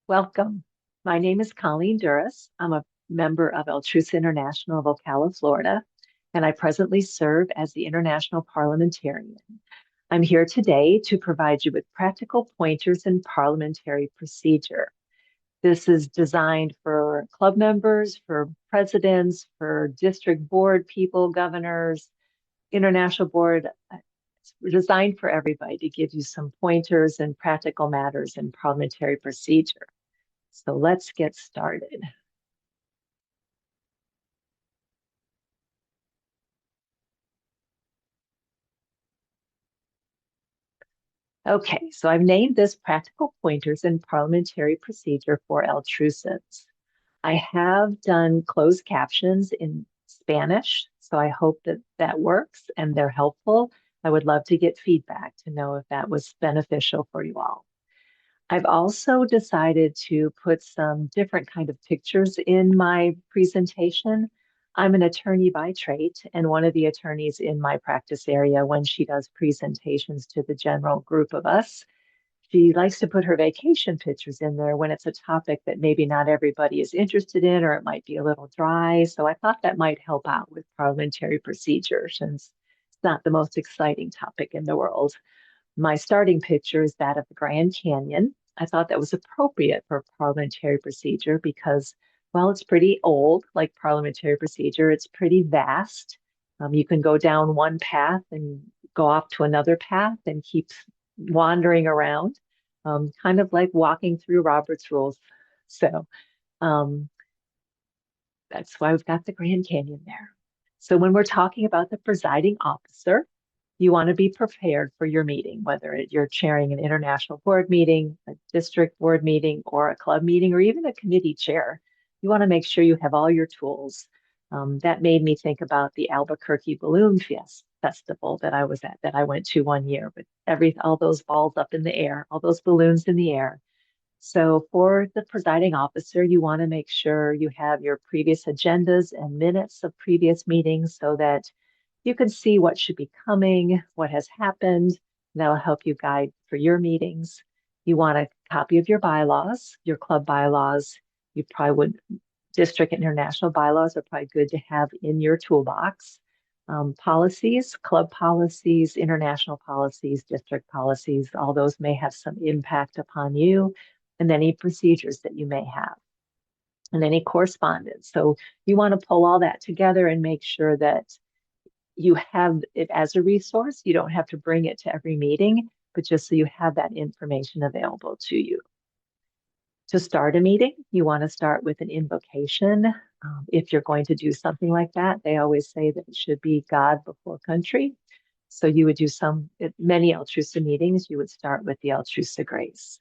Welcome. My name is Colleen Duras. I'm a member of Altrusa International of Ocala, Florida, and I presently serve as the International Parliamentarian. I'm here today to provide you with practical pointers in parliamentary procedure. This is designed for club members, for presidents, for district board people, governors, international board. It's designed for everybody to give you some pointers and practical matters in parliamentary procedure. So let's get started. Okay, so I've named this Practical Pointers in Parliamentary Procedure for Altrusans. I have done closed captions in Spanish, so I hope that that works and they're helpful. I would love to get feedback to know if that was beneficial for you all. I've also decided to put some different kind of pictures in my presentation. I'm an attorney by trade, and one of the attorneys in my practice area, when she does presentations to the general group of us, she likes to put her vacation pictures in there when it's a topic that maybe not everybody is interested in, or it might be a little dry. So I thought that might help out with parliamentary procedure since it's not the most exciting topic in the world. My starting picture is that of the Grand Canyon. I thought that was appropriate for parliamentary procedure because, well, it's pretty old, like parliamentary procedure. It's pretty vast. You can go down one path and go off to another path and keep wandering around, kind of like walking through Robert's Rules. So um, that's why we've got the Grand Canyon there. So when we're talking about the presiding officer, you want to be prepared for your meeting, whether you're chairing an international board meeting, a district board meeting, or a club meeting, or even a committee chair. You want to make sure you have all your tools. That made me think about the Albuquerque Balloon Festival that I was at, that I went to one year, with all those balls up in the air, all those balloons in the air. So for the presiding officer, you want to make sure you have your previous agendas and minutes of previous meetings so that you can see what should be coming, what has happened. That'll help you guide for your meetings. You want a copy of your bylaws, your club bylaws. You probably would, district and international bylaws are probably good to have in your toolbox. Policies, club policies, international policies, district policies, all those may have some impact upon you, and any procedures that you may have, and any correspondence. So you want to pull all that together and make sure that you have it as a resource. You don't have to bring it to every meeting, but just so you have that information available to you. To start a meeting, you want to start with an invocation. If you're going to do something like that, they always say that it should be God before country. So you would do many Altrusa meetings, you would start with the Altrusa Grace.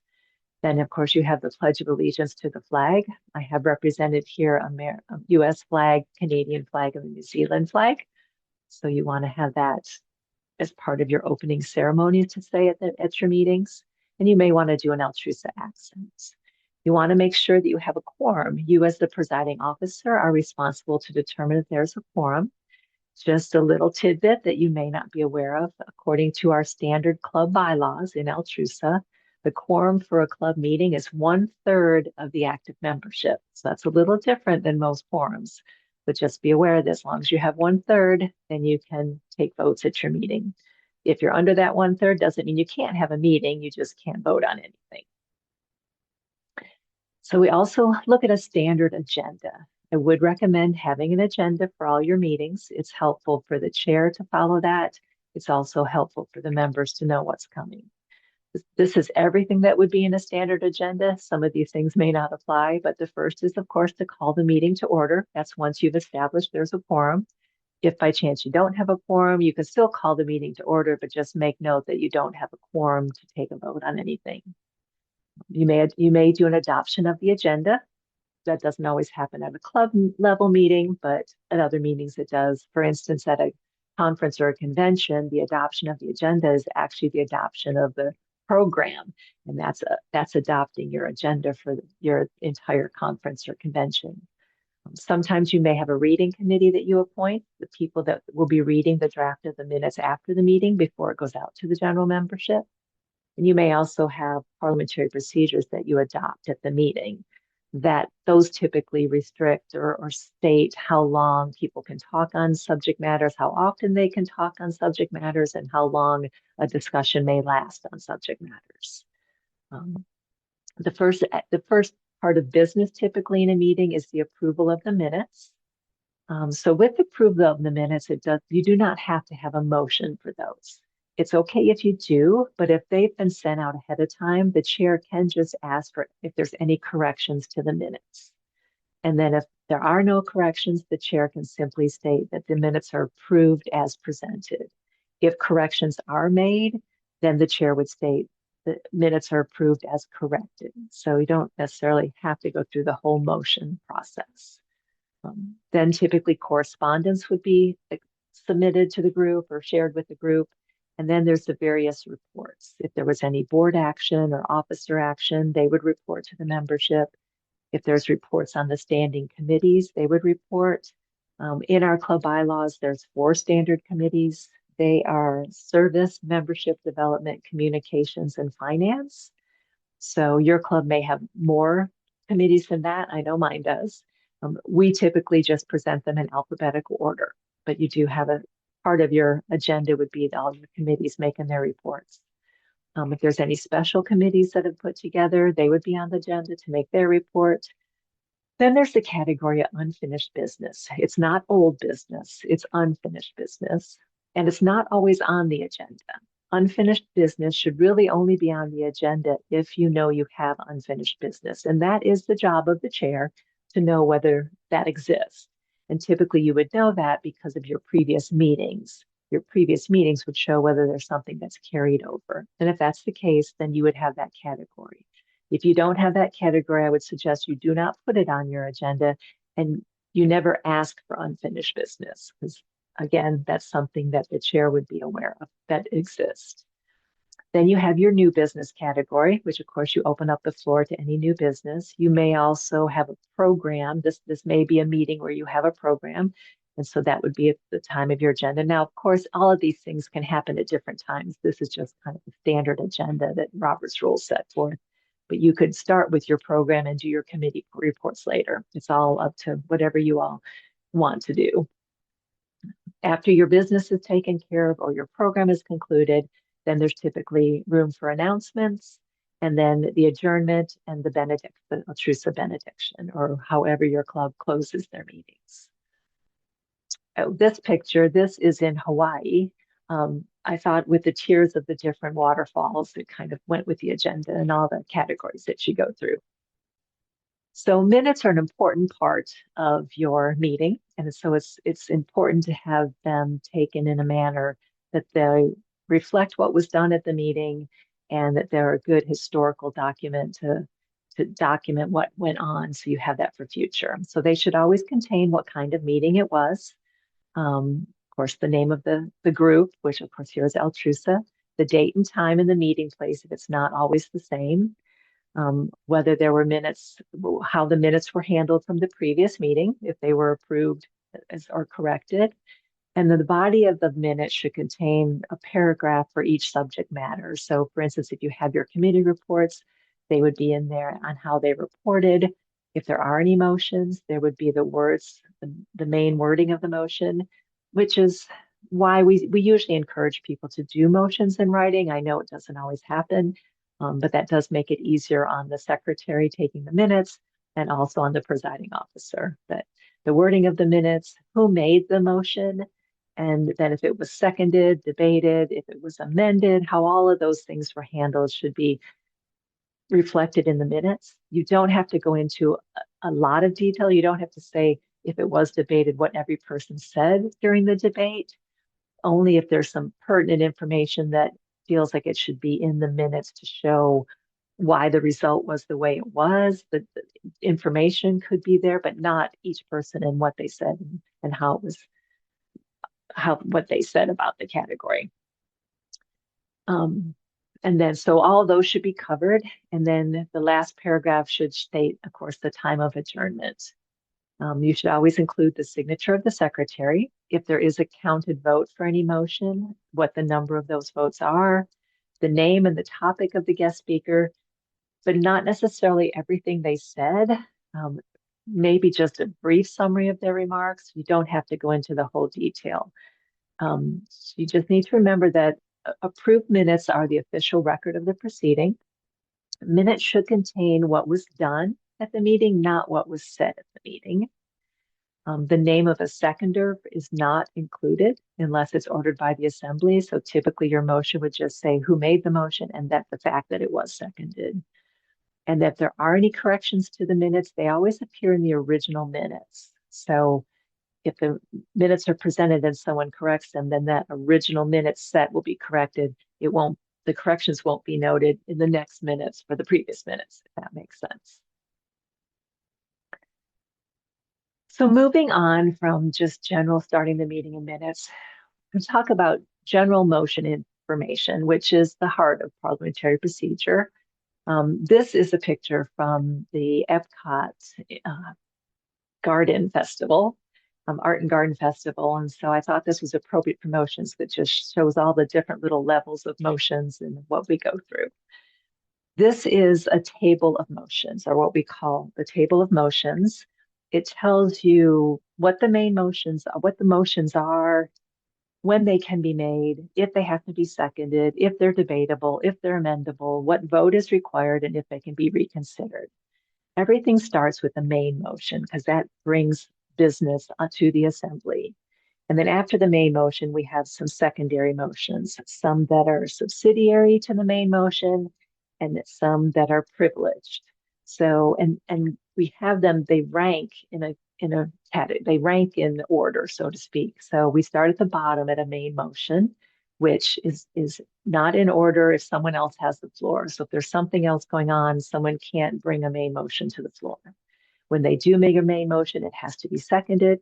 Then, of course, you have the Pledge of Allegiance to the flag. I have represented here a US flag, Canadian flag, and the New Zealand flag. So you want to have that as part of your opening ceremony to say at your meetings. And you may want to do an Altrusa accent. You want to make sure that you have a quorum. You, as the presiding officer, are responsible to determine if there's a quorum. Just a little tidbit that you may not be aware of. According to our standard club bylaws in Altrusa, the quorum for a club meeting is 1/3 of the active membership. So that's a little different than most quorums. But just be aware that as long as you have 1/3, then you can take votes at your meeting. If you're under that 1/3, doesn't mean you can't have a meeting, you just can't vote on anything. So we also look at a standard agenda. I would recommend having an agenda for all your meetings. It's helpful for the chair to follow that. It's also helpful for the members to know what's coming. This is everything that would be in a standard agenda. Some of these things may not apply, but the first is, of course, to call the meeting to order. That's once you've established there's a quorum. If by chance you don't have a quorum, you can still call the meeting to order, but just make note that you don't have a quorum to take a vote on anything. You may do an adoption of the agenda. That doesn't always happen at a club level meeting, but at other meetings it does. For instance, at a conference or a convention, the adoption of the agenda is actually the adoption of the program, and that's adopting your agenda for your entire conference or convention. Sometimes you may have a reading committee that you appoint, the people that will be reading the draft of the minutes after the meeting before it goes out to the general membership. And you may also have parliamentary procedures that you adopt at the meeting that those typically restrict or state how long people can talk on subject matters, how often they can talk on subject matters, and how long a discussion may last on subject matters. Um, the first part of business typically in a meeting is the approval of the minutes. So with approval of the minutes, you do not have to have a motion for those. It's okay if you do, but if they've been sent out ahead of time, the chair can just ask for if there's any corrections to the minutes. And then if there are no corrections, the chair can simply state that the minutes are approved as presented. If corrections are made, then the chair would state the minutes are approved as corrected. So you don't necessarily have to go through the whole motion process. Then typically correspondence would be submitted to the group or shared with the group. And then there's the various reports. If there was any board action or officer action, they would report to the membership. If there's reports on the standing committees, they would report. In our club bylaws, there's 4 standard committees. They are service, membership, development, communications, and finance. So your club may have more committees than that. I know mine does. We typically just present them in alphabetical order, but you do have a part of your agenda would be all your committees making their reports. If there's any special committees that have put together, they would be on the agenda to make their report. Then there's the category of unfinished business. It's not old business, it's unfinished business, and it's not always on the agenda. Unfinished business should really only be on the agenda if you know you have unfinished business, and that is the job of the chair to know whether that exists. And typically you would know that because of your previous meetings. Your previous meetings would show whether there's something that's carried over. And if that's the case, then you would have that category. If you don't have that category, I would suggest you do not put it on your agenda and you never ask for unfinished business because, again, that's something that the chair would be aware of that exists. Then you have your new business category, which of course you open up the floor to any new business. You may also have a program. This may be a meeting where you have a program. And so that would be at the time of your agenda. Now, of course, all of these things can happen at different times. This is just kind of the standard agenda that Robert's rules set forth. But you could start with your program and do your committee reports later. It's all up to whatever you all want to do. After your business is taken care of or your program is concluded, then there's typically room for announcements and then the adjournment and the benediction, the altrusa benediction, or however your club closes their meetings. Oh, this picture, this is in Hawaii. I thought with the tiers of the different waterfalls, it kind of went with the agenda and all the categories that you go through. So minutes are an important part of your meeting. And so it's important to have them taken in a manner that they reflect what was done at the meeting and that they're a good historical document to document what went on. So you have that for future. So they should always contain what kind of meeting it was. Of course, the name of the group, which of course here is Altrusa, the date and time and the meeting place, if it's not always the same. Whether there were minutes, how the minutes were handled from the previous meeting, if they were approved or corrected. And then the body of the minutes should contain a paragraph for each subject matter. So for instance, if you have your committee reports, they would be in there on how they reported. If there are any motions, there would be the words, the main wording of the motion, which is why we usually encourage people to do motions in writing. I know it doesn't always happen. But that does make it easier on the secretary taking the minutes and also on the presiding officer. That the wording of the minutes, who made the motion, and then if it was seconded, debated, if it was amended, how all of those things were handled should be reflected in the minutes. You don't have to go into a lot of detail. You don't have to say if it was debated what every person said during the debate, only if there's some pertinent information that feels like it should be in the minutes to show why the result was the way it was. The information could be there, but not each person and what they said and how it was, what they said about the category. And then, so all of those should be covered. And then the last paragraph should state, of course, the time of adjournment. You should always include the signature of the secretary. If there is a counted vote for any motion, what the number of those votes are. the name and the topic of the guest speaker, but not necessarily everything they said. Um, Maybe just a brief summary of their remarks. You don't have to go into the whole detail. You just need to remember that approved minutes are the official record of the proceeding. Minutes should contain what was done at the meeting, not what was said at the meeting. The name of a seconder is not included unless it's ordered by the assembly. So typically your motion would just say who made the motion and that the fact that it was seconded. And that if there are any corrections to the minutes, they always appear in the original minutes. So if the minutes are presented and someone corrects them, then that original minute set will be corrected. The corrections won't be noted in the next minutes for the previous minutes, if that makes sense. So moving on from just general starting the meeting in minutes, we'll talk about general motion information, which is the heart of parliamentary procedure. This is a picture from the Epcot Garden Festival, Art and Garden Festival. And so I thought this was appropriate for motions that just shows all the different little levels of motions and what we go through. This is a table of motions, or what we call the table of motions. It tells you what the main motions are, what the motions are, when they can be made, if they have to be seconded, if they're debatable, if they're amendable, what vote is required, and if they can be reconsidered. Everything starts with the main motion because that brings business to the assembly. And then after the main motion, we have some secondary motions, some that are subsidiary to the main motion and some that are privileged. So, and we have them, they rank they rank in order, so to speak. So we start at the bottom at a main motion, which is not in order if someone else has the floor. So if there's something else going on, someone can't bring a main motion to the floor. When they do make a main motion, it has to be seconded.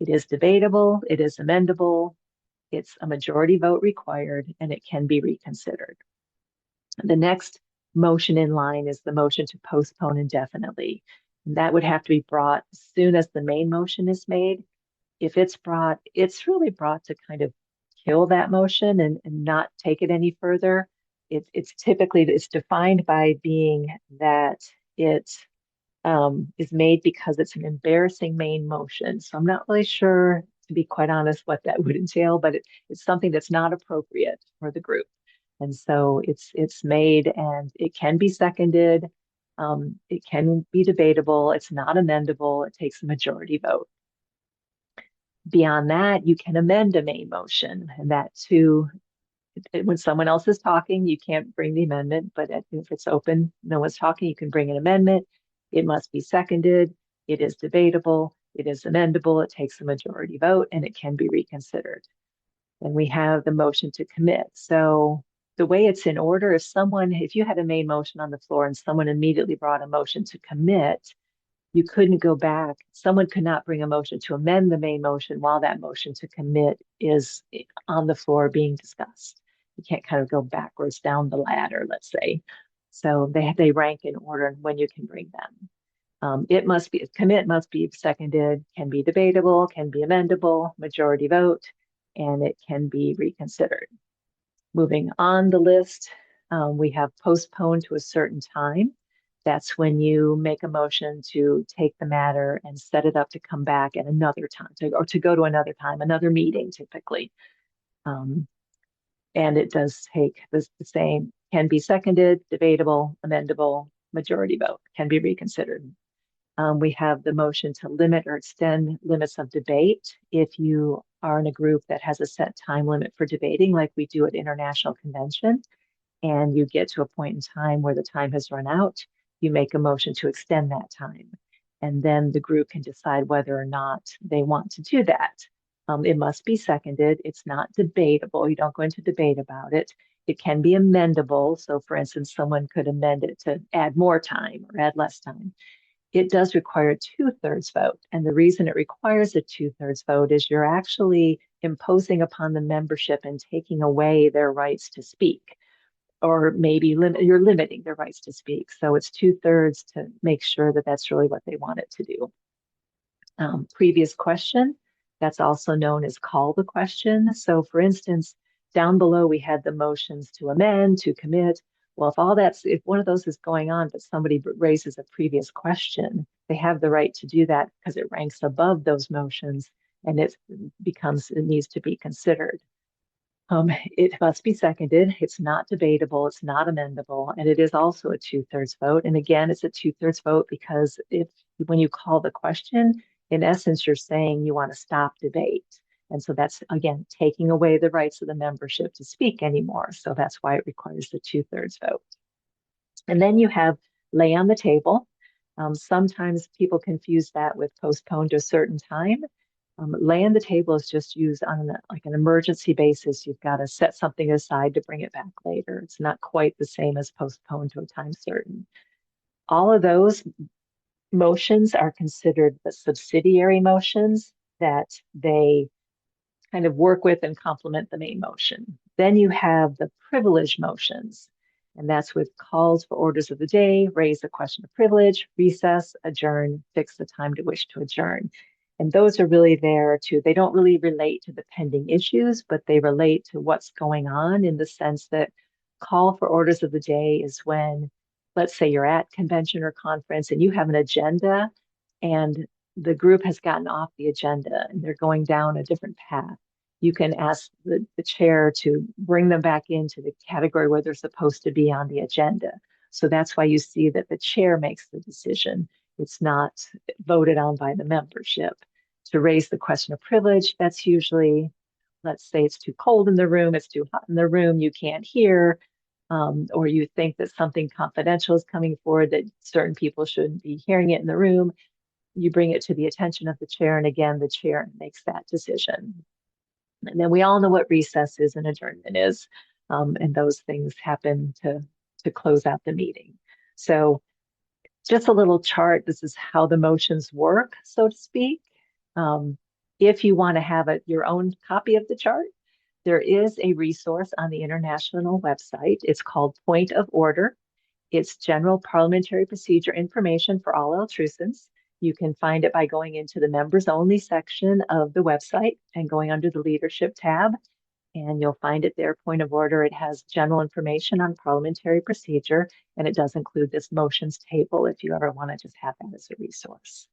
It is debatable, it is amendable, it's a majority vote required, and it can be reconsidered. The next motion in line is the motion to postpone indefinitely. And that would have to be brought as soon as the main motion is made. If it's brought, it's really brought to kind of kill that motion and not take it any further. It's typically, it's defined by being that it is made because it's an embarrassing main motion. So I'm not really sure, to be quite honest, what that would entail, but it's something that's not appropriate for the group. And so it's made and it can be seconded. It can be debatable. It's not amendable. It takes a majority vote. Beyond that, you can amend a main motion, and that too, when someone else is talking, you can't bring the amendment, but if it's open, no one's talking, you can bring an amendment. It must be seconded. It is debatable. It is amendable. It takes a majority vote, and it can be reconsidered. And we have the motion to commit. So the way it's in order, if you had a main motion on the floor and someone immediately brought a motion to commit, you couldn't go back. Someone could not bring a motion to amend the main motion while that motion to commit is on the floor being discussed. You can't kind of go backwards down the ladder, let's say. So they rank in order when you can bring them. Commit must be seconded, can be debatable, can be amendable, majority vote, and it can be reconsidered. Moving on the list, we have postponed to a certain time. That's when you make a motion to take the matter and set it up to come back at another time, or to go to another time, another meeting typically. And it does take the same, can be seconded, debatable, amendable, majority vote, can be reconsidered. We have the motion to limit or extend limits of debate. If you are in a group that has a set time limit for debating, like we do at International Convention, and you get to a point in time where the time has run out, you make a motion to extend that time. And then the group can decide whether or not they want to do that. It must be seconded. It's not debatable. You don't go into debate about it. It can be amendable. So for instance, someone could amend it to add more time or add less time. It does require a 2/3 vote. And the reason it requires a 2/3 vote is you're actually imposing upon the membership and taking away their rights to speak, or maybe you're limiting their rights to speak. So it's 2/3 to make sure that that's really what they want it to do. Previous question, that's also known as call the question. So for instance, down below, we had the motions to amend, to commit. Well, if one of those is going on, but somebody raises a previous question, they have the right to do that because it ranks above those motions and it needs to be considered. It must be seconded. It's not debatable. It's not amendable. And it is also a 2/3 vote. And again, it's a 2/3 vote because when you call the question, in essence, you're saying you want to stop debate. And so that's, again, taking away the rights of the membership to speak anymore. So that's why it requires the 2/3 vote. And then you have lay on the table. Sometimes people confuse that with postpone to a certain time. Lay on the table is just used on like an emergency basis. You've got to set something aside to bring it back later. It's not quite the same as postpone to a time certain. All of those motions are considered the subsidiary motions that they kind of work with and complement the main motion. Then you have the privilege motions, and that's with calls for orders of the day, raise the question of privilege, recess, adjourn, fix the time to which to adjourn. And those are really there they don't really relate to the pending issues, but they relate to what's going on in the sense that call for orders of the day is when, let's say you're at convention or conference and you have an agenda and the group has gotten off the agenda and they're going down a different path. You can ask the chair to bring them back into the category where they're supposed to be on the agenda. So that's why you see that the chair makes the decision. It's not voted on by the membership. To raise the question of privilege, that's usually, let's say it's too cold in the room, it's too hot in the room, you can't hear, or you think that something confidential is coming forward that certain people shouldn't be hearing it in the room. You bring it to the attention of the chair, and again, the chair makes that decision. And then we all know what recess is and adjournment is, and those things happen to close out the meeting. So just a little chart. This is how the motions work, so to speak. If you want to have your own copy of the chart, there is a resource on the international website. It's called Point of Order. It's general parliamentary procedure information for all Altruisans. You can find it by going into the members only section of the website and going under the leadership tab, and you'll find it there, Point of Order. It has general information on parliamentary procedure, and it does include this motions table if you ever want to just have that as a resource.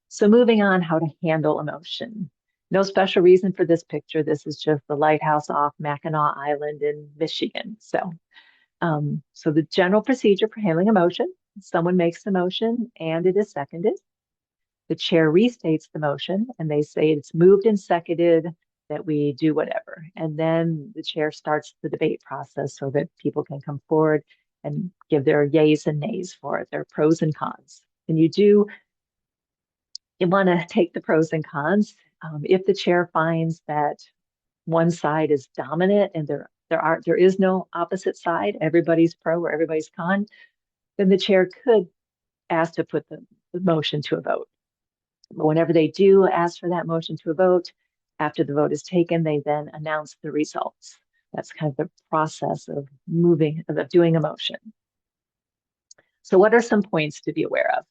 So moving on, how to handle a motion. No special reason for this picture. This is just the lighthouse off Mackinac Island in Michigan. So the general procedure for handling a motion: someone makes the motion and it is seconded. The chair restates the motion and they say it's moved and seconded that we do whatever. And then the chair starts the debate process so that people can come forward and give their yays and nays for it, their pros and cons. And you want to take the pros and cons. If the chair finds that one side is dominant and there is no opposite side, everybody's pro or everybody's con, then the chair could ask to put the motion to a vote. But whenever they do ask for that motion to a vote, after the vote is taken, they then announce the results. That's kind of the process of doing a motion. So what are some points to be aware of?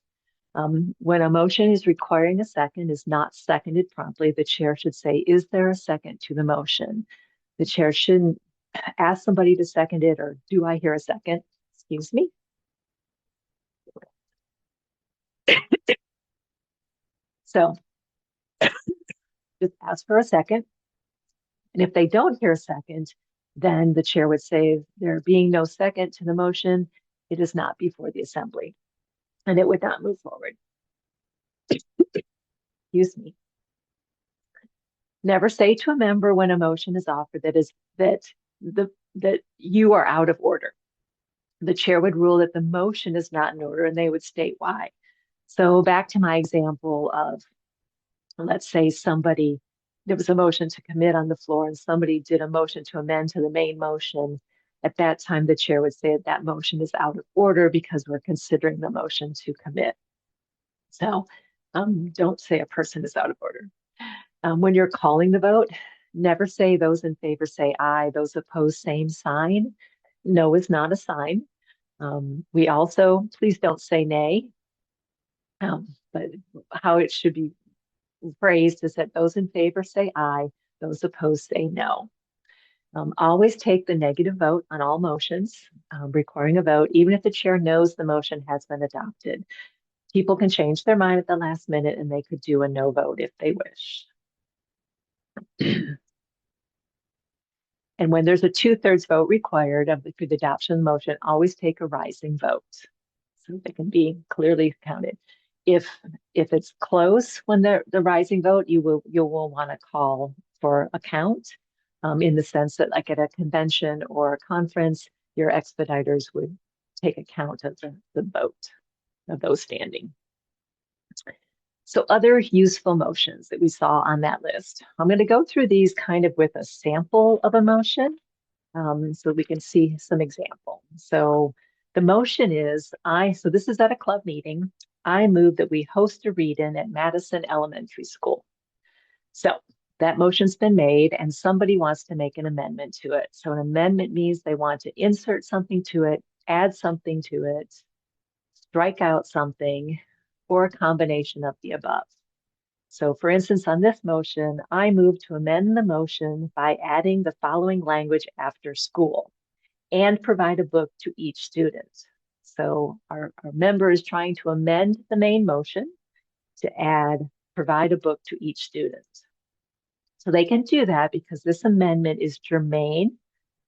When a motion is requiring a second, is not seconded promptly, the chair should say, is there a second to the motion? The chair shouldn't ask somebody to second it or do I hear a second? Excuse me. So just ask for a second. And if they don't hear a second, then the chair would say, there being no second to the motion, it is not before the assembly. And it would not move forward. Excuse me. Never say to a member when a motion is offered that you are out of order. The chair would rule that the motion is not in order and they would state why. So back to my example of, let's say there was a motion to commit on the floor and somebody did a motion to amend to the main motion. At that time, the chair would say that motion is out of order because we're considering the motion to commit. So don't say a person is out of order. When you're calling the vote, never say those in favor say aye, those opposed, same sign. No is not a sign. Please don't say nay. But how it should be phrased is that those in favor say aye, Those opposed say no. Always take the negative vote on all motions requiring a vote, even if the chair knows the motion has been adopted. People can change their mind at the last minute and they could do a no vote if they wish. And when there's a 2/3 vote required for the adoption of the motion, always take a rising vote so they can be clearly counted. If it's close when the rising vote, you will want to call for a count in the sense that, like at a convention or a conference, your expediters would take account of the vote of those standing. So other useful motions that we saw on that list. I'm going to go through these kind of with a sample of a motion so we can see some example. So the motion is, so this is at a club meeting. I move that we host a read-in at Madison Elementary School. So that motion's been made and somebody wants to make an amendment to it. So an amendment means they want to insert something to it, add something to it, strike out something, or a combination of the above. So for instance, on this motion, I move to amend the motion by adding the following language after school and provide a book to each student. So our member is trying to amend the main motion to provide a book to each student. So they can do that because this amendment is germane.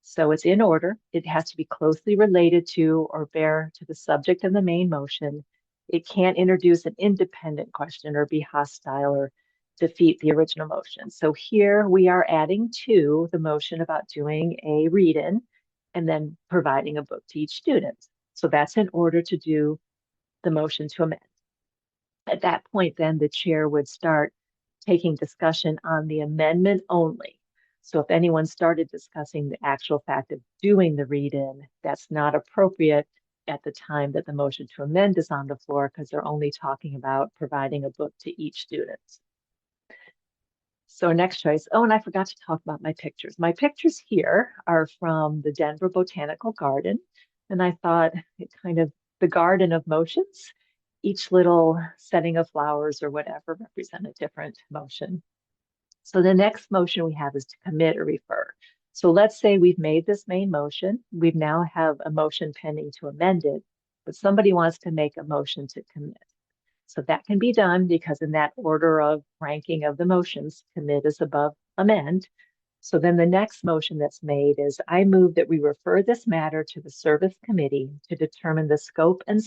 So it's in order. It has to be closely related to or bear to the subject of the main motion. It can't introduce an independent question or be hostile or defeat the original motion. So here we are adding to the motion about doing a read-in and then providing a book to each student. So that's in order to do the motion to amend. At that point, then the chair would start taking discussion on the amendment only. So if anyone started discussing the actual fact of doing the read-in, that's not appropriate at the time that the motion to amend is on the floor because they're only talking about providing a book to each student. So next choice, and I forgot to talk about my pictures. My pictures here are from the Denver Botanical Garden. And I thought it kind of the garden of motions. Each little setting of flowers or whatever represent a different motion. So the next motion we have is to commit or refer. So let's say we've made this main motion. We now have a motion pending to amend it, but somebody wants to make a motion to commit. So that can be done because in that order of ranking of the motions, commit is above amend. So then the next motion that's made is I move that we refer this matter to the service committee to determine the scope and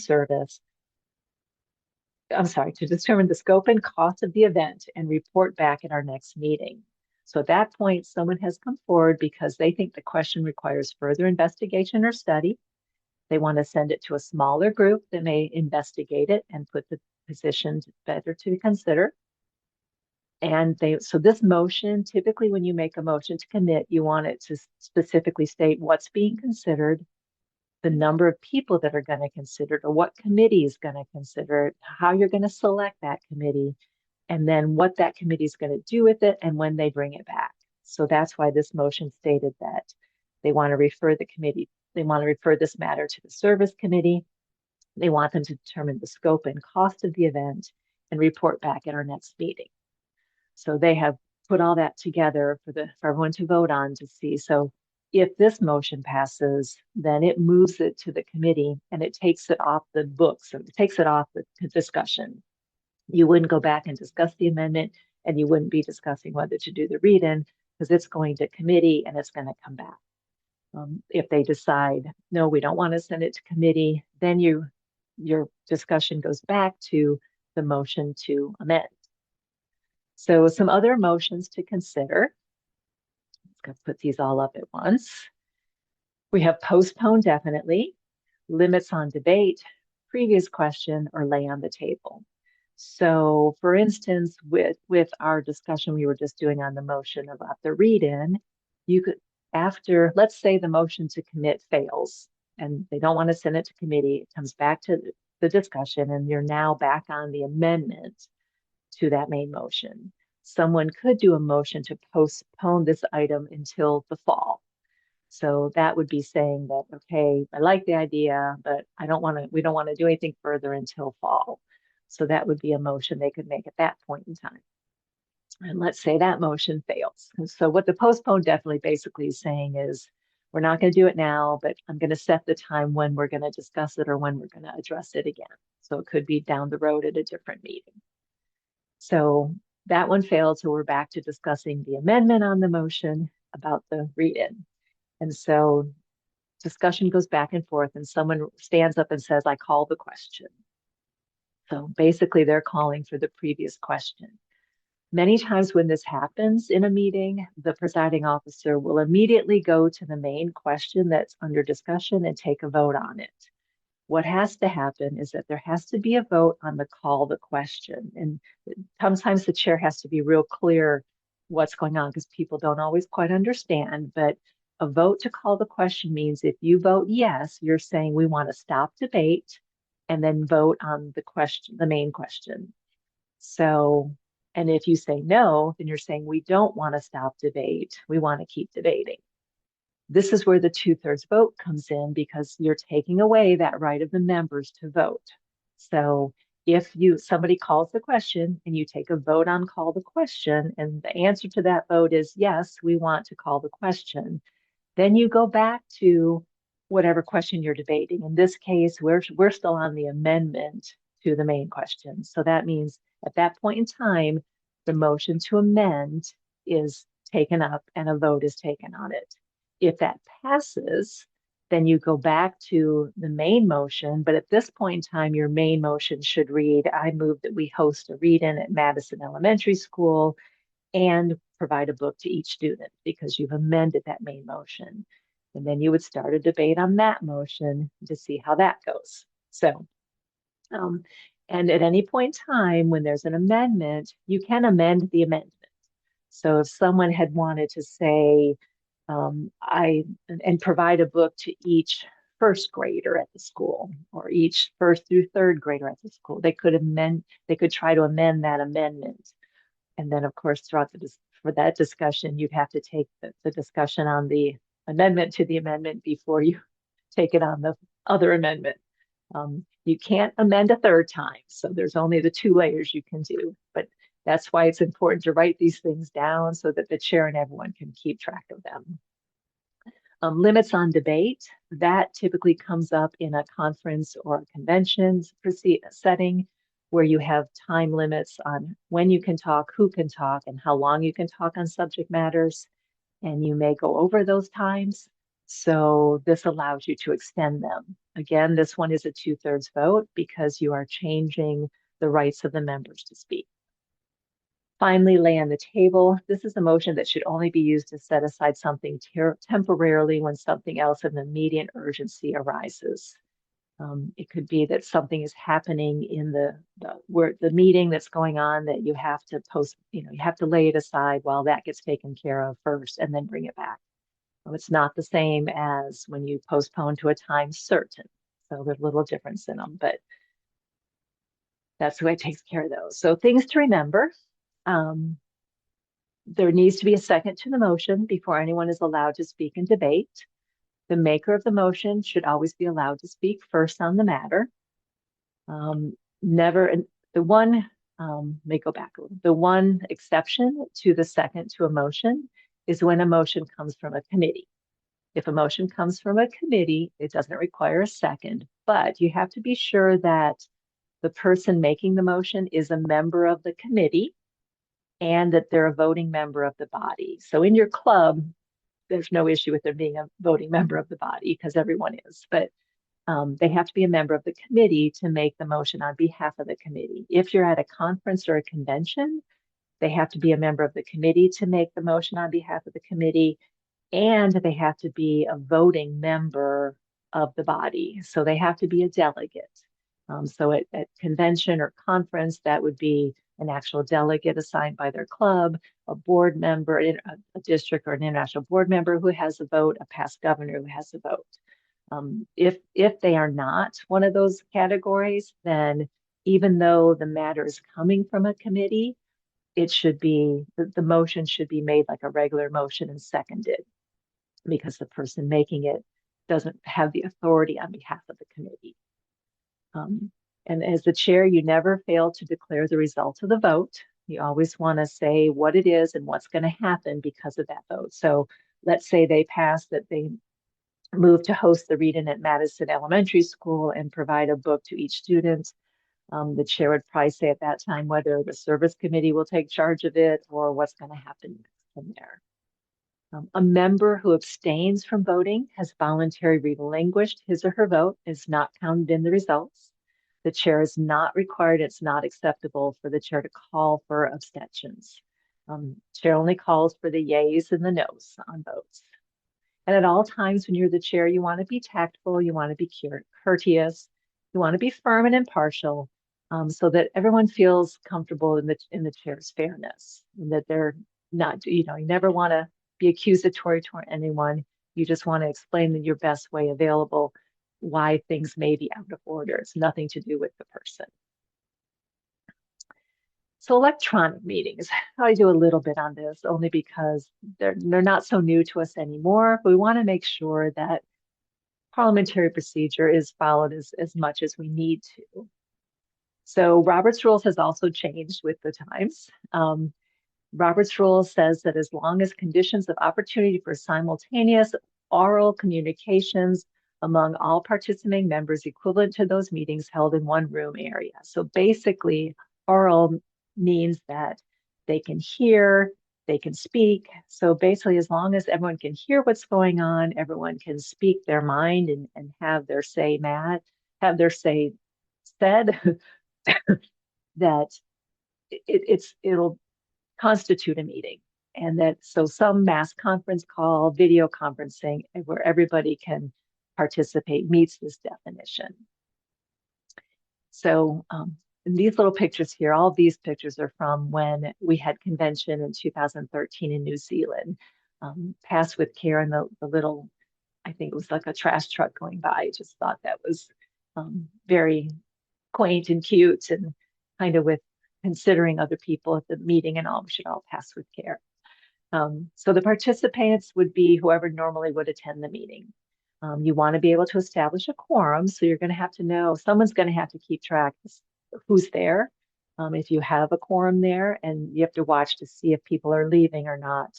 cost of the event and report back at our next meeting. So at that point, someone has come forward because they think the question requires further investigation or study. They want to send it to a smaller group that may investigate it and put the position better to consider. And so this motion, typically when you make a motion to commit, you want it to specifically state what's being considered, the number of people that are going to consider it, or what committee is going to consider it, how you're going to select that committee, and then what that committee is going to do with it and when they bring it back. So that's why this motion stated that they want to refer this matter to the service committee. They want them to determine the scope and cost of the event and report back at our next meeting. So they have put all that together for everyone to vote on to see. So if this motion passes, then it moves it to the committee and it takes it off the books and it takes it off the discussion. You wouldn't go back and discuss the amendment and you wouldn't be discussing whether to do the read-in because it's going to committee and it's going to come back. If they decide, no, we don't want to send it to committee, then your discussion goes back to the motion to amend. So some other motions to consider. Let's put these all up at once. We have postpone definitely, limits on debate, previous question, or lay on the table. So for instance, with our discussion we were just doing on the motion about the read-in, you could, let's say the motion to commit fails and they don't want to send it to committee, it comes back to the discussion and you're now back on the amendment to that main motion. Someone could do a motion to postpone this item until the fall. So that would be saying that, okay, I like the idea, but we don't want to do anything further until fall. So that would be a motion they could make at that point in time. And let's say that motion fails. And so what the postpone definitely basically is saying is, we're not going to do it now, but I'm going to set the time when we're going to discuss it or when we're going to address it again. So it could be down the road at a different meeting. So that one failed. So we're back to discussing the amendment on the motion about the read-in. And so discussion goes back and forth, and someone stands up and says, I call the question. So basically, they're calling for the previous question. Many times when this happens in a meeting, the presiding officer will immediately go to the main question that's under discussion and take a vote on it. What has to happen is that there has to be a vote on the call the question. And sometimes the chair has to be real clear what's going on because people don't always quite understand. But a vote to call the question means if you vote yes, you're saying we want to stop debate and then vote on the question, the main question. So, and if you say no, then you're saying we don't want to stop debate. We want to keep debating. This is where the 2/3 vote comes in because you're taking away that right of the members to vote. So if somebody calls the question and you take a vote on call the question, and the answer to that vote is yes, we want to call the question, then you go back to whatever question you're debating. In this case, we're still on the amendment to the main question. So that means at that point in time, the motion to amend is taken up and a vote is taken on it. If that passes, then you go back to the main motion. But at this point in time, your main motion should read, I move that we host a read-in at Madison Elementary School and provide a book to each student because you've amended that main motion. And then you would start a debate on that motion to see how that goes. So, and at any point in time when there's an amendment, you can amend the amendment. So if someone had wanted to say, and provide a book to each first grader at the school or each first through third grader at the school, they could try to amend that amendment. And then, of course, for that discussion, you'd have to take the discussion on the amendment to the amendment before you take it on the other amendment. You can't amend a third time, so there's only the 2 layers you can do. But that's why it's important to write these things down so that the chair and everyone can keep track of them. Limits on debate, that typically comes up in a conference or a convention setting where you have time limits on when you can talk, who can talk, and how long you can talk on subject matters. And you may go over those times. So this allows you to extend them. Again, this one is a 2/3 vote because you are changing the rights of the members to speak. Finally, lay on the table. This is a motion that should only be used to set aside something temporarily when something else of immediate urgency arises. It could be that something is happening in the meeting that's going on that you have to you have to lay it aside while that gets taken care of first and then bring it back. It's not the same as when you postpone to a time certain. So there's a little difference in them, but that's the way it takes care of those. So things to remember. There needs to be a second to the motion before anyone is allowed to speak in debate. The maker of the motion should always be allowed to speak first on the matter. Never, the one, let me go back a little. The one exception to the second to a motion is when a motion comes from a committee. If a motion comes from a committee, it doesn't require a second, but you have to be sure that the person making the motion is a member of the committee and that they're a voting member of the body. So in your club, there's no issue with them being a voting member of the body because everyone is, but they have to be a member of the committee to make the motion on behalf of the committee. If you're at a conference or a convention, they have to be a member of the committee to make the motion on behalf of the committee, and they have to be a voting member of the body. So they have to be a delegate. So at convention or conference, that would be an actual delegate assigned by their club, a board member, a district or an international board member who has a vote, a past governor who has a vote. If they are not one of those categories, then even though the matter is coming from a committee, it should be, the motion should be made like a regular motion and seconded because the person making it doesn't have the authority on behalf of the committee. And as the chair, you never fail to declare the result of the vote. You always want to say what it is and what's going to happen because of that vote. So let's say they pass that they move to host the read-in at Madison Elementary School and provide a book to each student. The chair would probably say at that time whether the service committee will take charge of it or what's going to happen from there. A member who abstains from voting has voluntarily relinquished his or her vote, is not counted in the results. The chair is not required, it's not acceptable for the chair to call for abstentions. Chair only calls for the yays and the nos on votes. And at all times when you're the chair, you want to be tactful, you want to be courteous, you want to be firm and impartial, so that everyone feels comfortable in the chair's fairness, and that they're not, you never want to be accusatory toward anyone. You just want to explain in your best way available why things may be out of order. It's nothing to do with the person. So electronic meetings, I do a little bit on this only because they're not so new to us anymore. But we want to make sure that parliamentary procedure is followed as much as we need to. So Robert's Rules has also changed with the times. Robert's Rule says that as long as conditions of opportunity for simultaneous oral communications among all participating members equivalent to those meetings held in one room area. So basically, oral means that they can hear, they can speak. So basically, as long as everyone can hear what's going on, everyone can speak their mind and have their say said, that it'll constitute a meeting. And that so some mass conference call, video conferencing, where everybody can participate meets this definition. So these little pictures here, all of these pictures are from when we had convention in 2013 in New Zealand. Passed with care, and the little, I think it was like a trash truck going by. I just thought that was very quaint and cute, and kind of with considering other people at the meeting and all, we should all pass with care. So the participants would be whoever normally would attend the meeting. You want to be able to establish a quorum, so you're going to have to know, someone's going to have to keep track of who's there. If you have a quorum there, and you have to watch to see if people are leaving or not.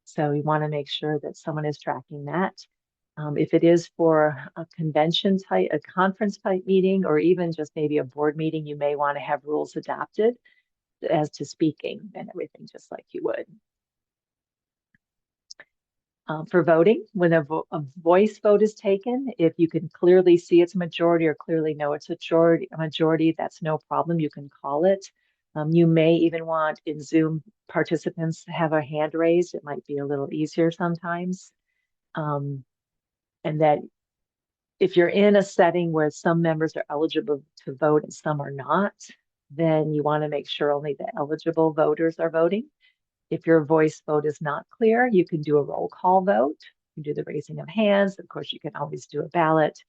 So you want to make sure that someone is tracking that. If it is for a convention type, a conference type meeting, or even just maybe a board meeting, you may want to have rules adopted as to speaking and everything, just like you would. For voting, when a voice vote is taken, if you can clearly see it's a majority or clearly know it's a majority, that's no problem. You can call it. You may even want in Zoom participants to have a hand raised. It might be a little easier sometimes. And that if you're in a setting where some members are eligible to vote and some are not, then you want to make sure only the eligible voters are voting. If your voice vote is not clear, you can do a roll call vote. You can do the raising of hands. Of course, you can always do a ballot.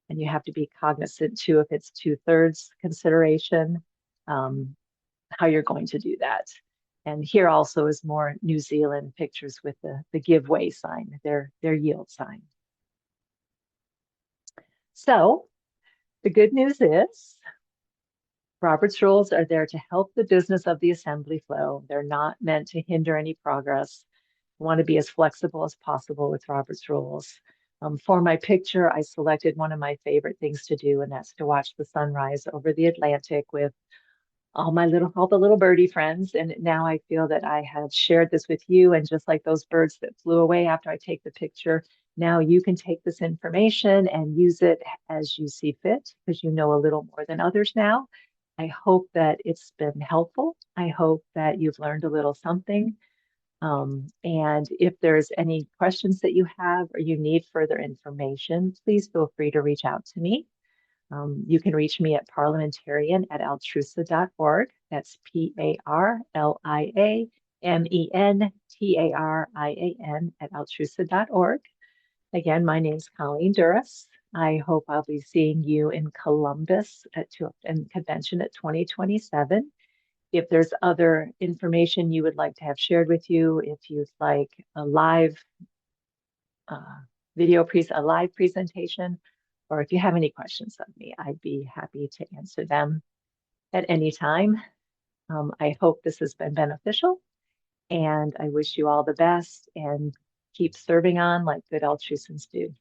And you have to be cognizant too, if it's 2/3 consideration, how you're going to do that. And here also is more New Zealand pictures with the give way sign, their yield sign. So the good news is Robert's rules are there to help the business of the assembly flow. They're not meant to hinder any progress. I want to be as flexible as possible with Robert's rules. For my picture, I selected one of my favorite things to do, and that's to watch the sunrise over the Atlantic with all the little birdie friends. And now I feel that I have shared this with you, and just like those birds that flew away after I take the picture, now you can take this information and use it as you see fit, because you know a little more than others now. I hope that it's been helpful. I hope that you've learned a little something. And if there's any questions that you have or you need further information, please feel free to reach out to me. You can reach me at parliamentarian@altrusa.org. That's PARLIAMENTARIAN@altrusa.org. Again, my name's Colleen Duras. I hope I'll be seeing you in Columbus in convention at 2027. If there's other information you would like to have shared with you, if you'd like a live a live presentation, or if you have any questions of me, I'd be happy to answer them at any time. I hope this has been beneficial, and I wish you all the best and keep serving on like good Altruisans do.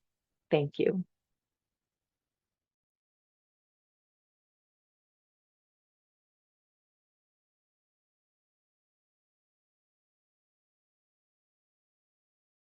Thank you.